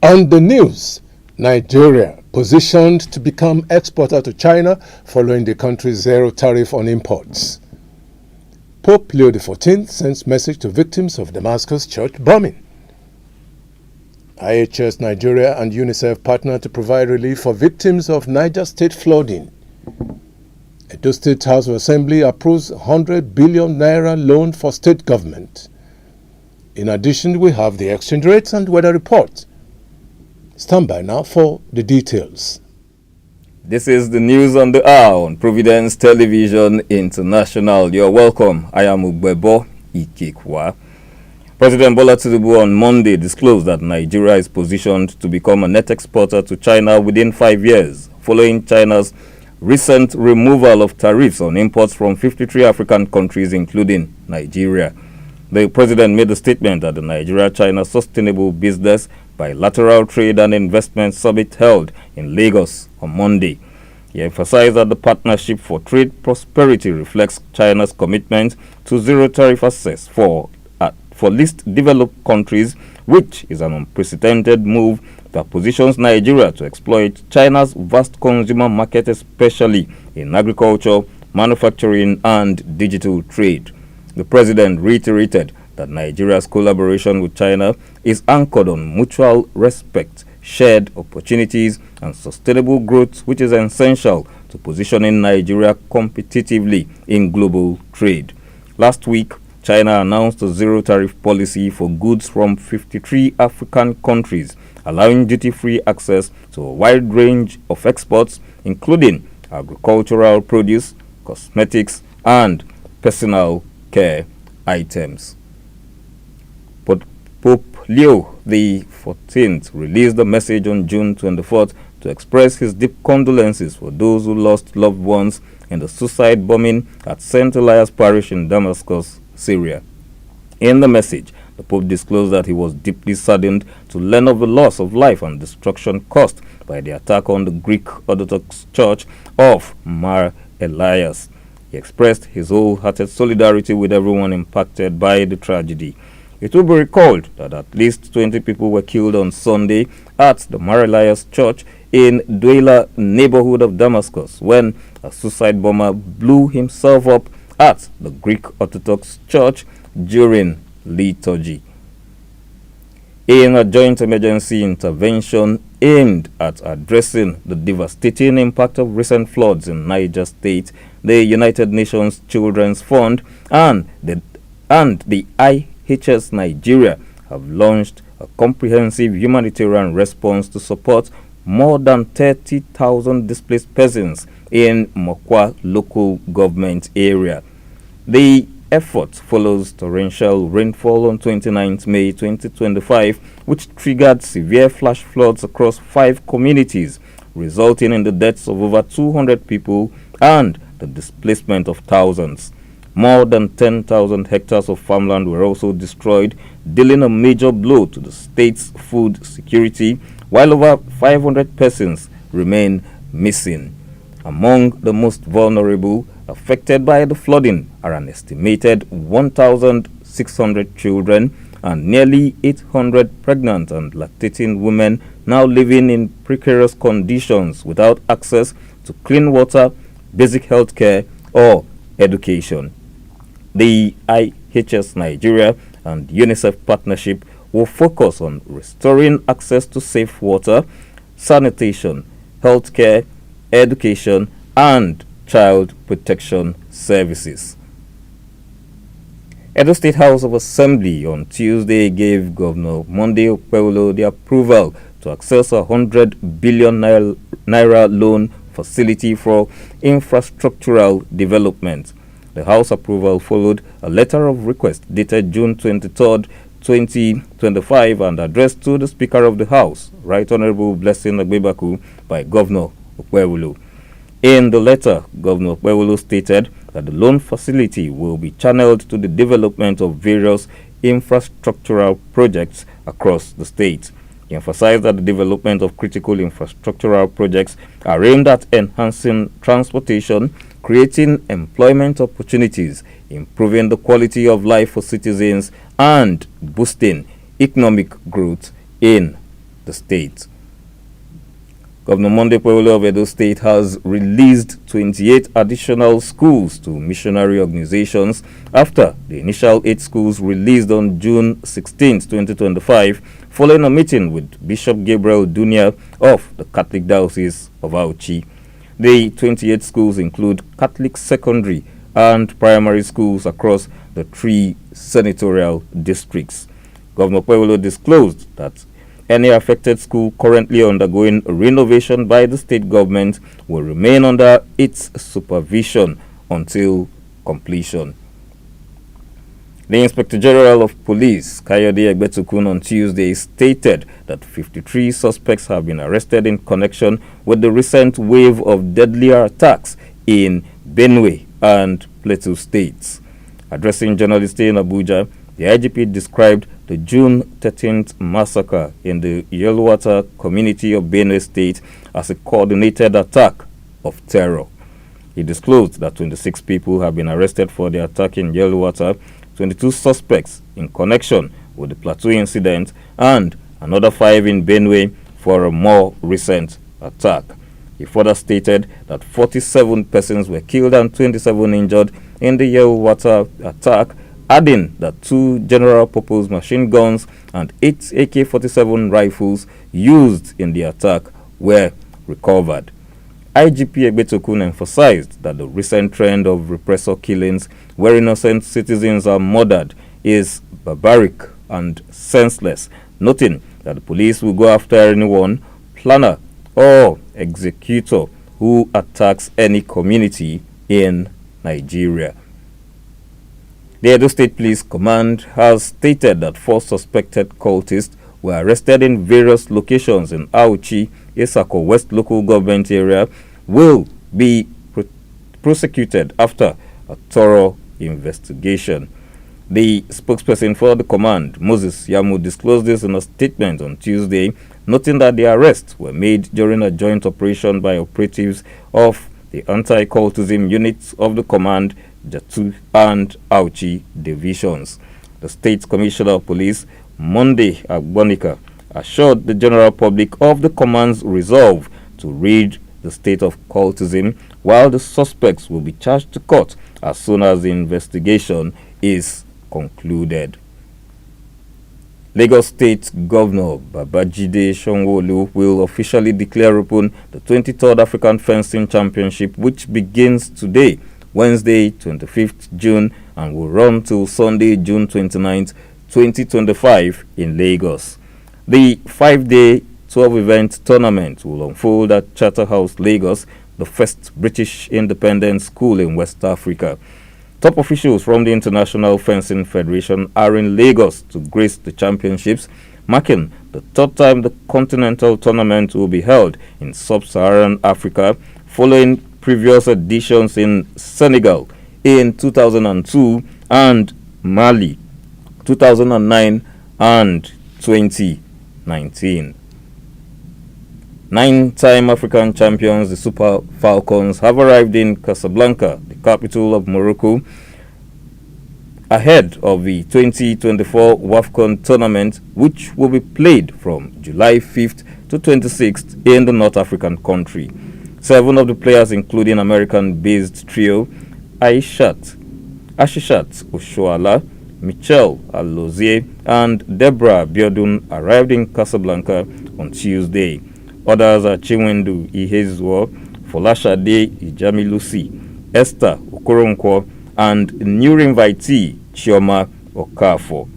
On the news, Nigeria positioned to become exporter to China following the country's zero tariff on imports. Pope Leo XIV sends message to victims of Damascus church bombing. IHS Nigeria and UNICEF partner to provide relief for victims of Niger State flooding. Edo State House of Assembly approves 100 billion naira loan for state government. In addition, we have the exchange rates and weather report. Stand by now for the details. This is the news on the hour on Providence Television International. You're welcome. I am Ugbebo Ikekwa. President Bola Tinubu on Monday disclosed that Nigeria is positioned to become a net exporter to China within 5 years, following China's recent removal of tariffs on imports from 53 African countries, including Nigeria. The president made a statement at the Nigeria-China Sustainable Business Bilateral Trade and Investment Summit held in Lagos on Monday. He emphasized that the Partnership for Trade Prosperity reflects China's commitment to zero tariff access for least developed countries, which is an unprecedented move that positions Nigeria to exploit China's vast consumer market, especially in agriculture, manufacturing, and digital trade. The president reiterated that Nigeria's collaboration with China is anchored on mutual respect, shared opportunities, and sustainable growth, which is essential to positioning Nigeria competitively in global trade. Last week, China announced a zero-tariff policy for goods from 53 African countries, allowing duty-free access to a wide range of exports, including agricultural produce, cosmetics, and personal care items. But Pope Leo XIV released a message on June 24th to express his deep condolences for those who lost loved ones in the suicide bombing at St. Elias Parish in Damascus, Syria. In the message, the Pope disclosed that he was deeply saddened to learn of the loss of life and destruction caused by the attack on the Greek Orthodox Church of Mar Elias. He expressed his wholehearted solidarity with everyone impacted by the tragedy. It will be recalled that at least 20 people were killed on Sunday at the Mar Elias Church in Douala neighborhood of Damascus when a suicide bomber blew himself up at the Greek Orthodox Church during liturgy. In a joint emergency intervention aimed at addressing the devastating impact of recent floods in Niger State, the United Nations Children's Fund and the IHS Nigeria have launched a comprehensive humanitarian response to support more than 30,000 displaced persons in Mokwa local government area. The effort follows torrential rainfall on 29 May 2025, which triggered severe flash floods across 5 communities, resulting in the deaths of over 200 people and the displacement of thousands. More than 10,000 hectares of farmland were also destroyed, dealing a major blow to the state's food security, while over 500 persons remain missing. Among the most vulnerable affected by the flooding are an estimated 1,600 children and nearly 800 pregnant and lactating women now living in precarious conditions without access to clean water, basic health care, or education. The IHS Nigeria and UNICEF partnership will focus on restoring access to safe water, sanitation, health care, education, and child protection services. Edo State House of Assembly on Tuesday gave Governor Monday Okpewolo the approval to access a 100 billion naira loan facility for infrastructural development. The House approval followed a letter of request dated June 23, 2025 and addressed to the Speaker of the House, Right Honorable Blessing Agbebaku, by Governor Okpewolo. In the letter, Governor Okpewolo stated that the loan facility will be channeled to the development of various infrastructural projects across the state. He emphasized that the development of critical infrastructural projects are aimed at enhancing transportation, creating employment opportunities, improving the quality of life for citizens, and boosting economic growth in the state. Governor Monday Powell of Edo State has released 28 additional schools to missionary organizations after the initial 8 schools released on June 16, 2025, following a meeting with Bishop Gabriel Dunia of the Catholic Diocese of Auchi. The 28 schools include Catholic secondary and primary schools across the 3 senatorial districts. Governor Powell disclosed that any affected school currently undergoing renovation by the state government will remain under its supervision until completion. The Inspector General of Police, Kayode Egbetukun, on Tuesday stated that 53 suspects have been arrested in connection with the recent wave of deadlier attacks in Benue and Plateau states. Addressing journalists in Abuja, the IGP described the June 13th massacre in the Yelwata community of Benue State as a coordinated attack of terror. He disclosed that 26 people have been arrested for the attack in Yelwata, 22 suspects in connection with the Plateau incident, and another 5 in Benue for a more recent attack. He further stated that 47 persons were killed and 27 injured in the Yelwata attack, adding that 2 general-purpose machine guns and 8 AK-47 rifles used in the attack were recovered. IGP Egbetukun emphasized that the recent trend of repressor killings where innocent citizens are murdered is barbaric and senseless, noting that the police will go after anyone, planner or executor who attacks any community in Nigeria. The Edo State Police Command has stated that 4 suspected cultists were arrested in various locations in Auchi, Isako West local government area, will be prosecuted after a thorough investigation. The spokesperson for the command, Moses Yamu, disclosed this in a statement on Tuesday, noting that the arrests were made during a joint operation by operatives of the anti-cultism units of the command, Jatu and Auchi divisions. The State Commissioner of Police, Monday Agbonika, assured the general public of the command's resolve to rid the state of cultism, while the suspects will be charged to court as soon as the investigation is concluded. Lagos State Governor Babajide Sanwo-Olu will officially declare open the 23rd African Fencing Championship, which begins today, Wednesday, 25th June, and will run till Sunday, June 29th, 2025 in Lagos. The 5-day 12-event tournament will unfold at Charterhouse, Lagos, the first British independent school in West Africa. Top officials from the International Fencing Federation are in Lagos to grace the championships, marking the 3rd time the continental tournament will be held in sub-Saharan Africa, following previous editions in Senegal in 2002 and Mali 2009 and 2019. 9-time African champions, the Super Falcons, have arrived in Casablanca, the capital of Morocco, ahead of the 2024 WAFCON tournament, which will be played from July 5th to 26th in the North African country. 7 of the players, including American-based trio Ashishat Oshoala, Michelle Alozie, and Deborah Biodun, arrived in Casablanca on Tuesday. Others are Chinwendu Ihezwo, Folashade Ijamilusi, Esther Okoronkwo, and new invitee Chioma Okafor.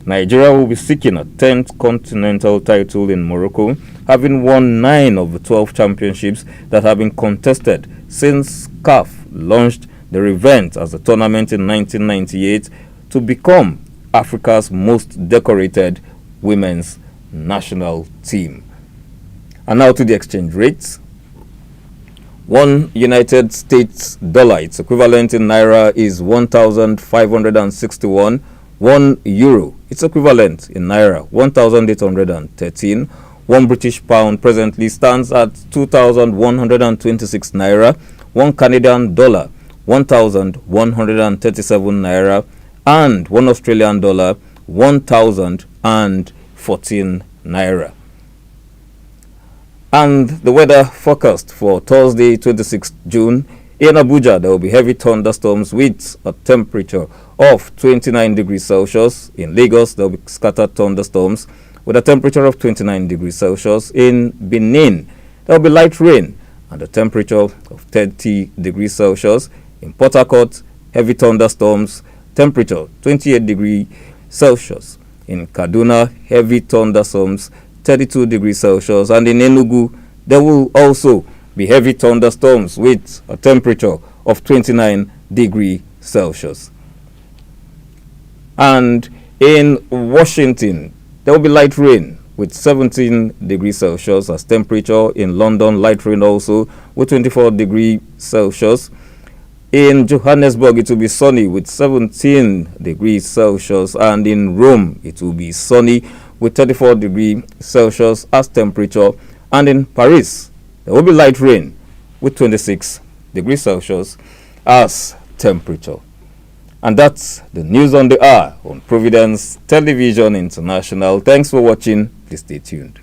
Nigeria will be seeking a 10th continental title in Morocco, having won 9 of the 12 championships that have been contested since CAF launched the event as a tournament in 1998 to become Africa's most decorated women's national team. And now to the exchange rates. 1 United States dollar, its equivalent in naira, is 1,561. 1 euro, its equivalent in naira, 1,813. 1 British pound presently stands at 2,126 naira. 1 Canadian dollar, 1,137 naira. And 1 Australian dollar, 1,014 naira. And the weather forecast for Thursday, 26th June. In Abuja, there will be heavy thunderstorms with a temperature of 29 degrees Celsius. In Lagos, there will be scattered thunderstorms with a temperature of 29 degrees Celsius. In Benin, there will be light rain and a temperature of 30 degrees Celsius. In Port Harcourt, heavy thunderstorms, temperature 28 degrees Celsius. In Kaduna, heavy thunderstorms, 32 degrees Celsius. And in Enugu, there will also be heavy thunderstorms with a temperature of 29 degrees Celsius. And in Washington, there will be light rain with 17 degrees Celsius as temperature. In London, light rain also with 24 degrees Celsius. In Johannesburg, it will be sunny with 17 degrees Celsius. And in Rome, it will be sunny with 34 degrees Celsius as temperature. And in Paris, there will be light rain with 26 degrees Celsius as temperature. And that's the news on the hour on Providence Television International. Thanks for watching. Please stay tuned.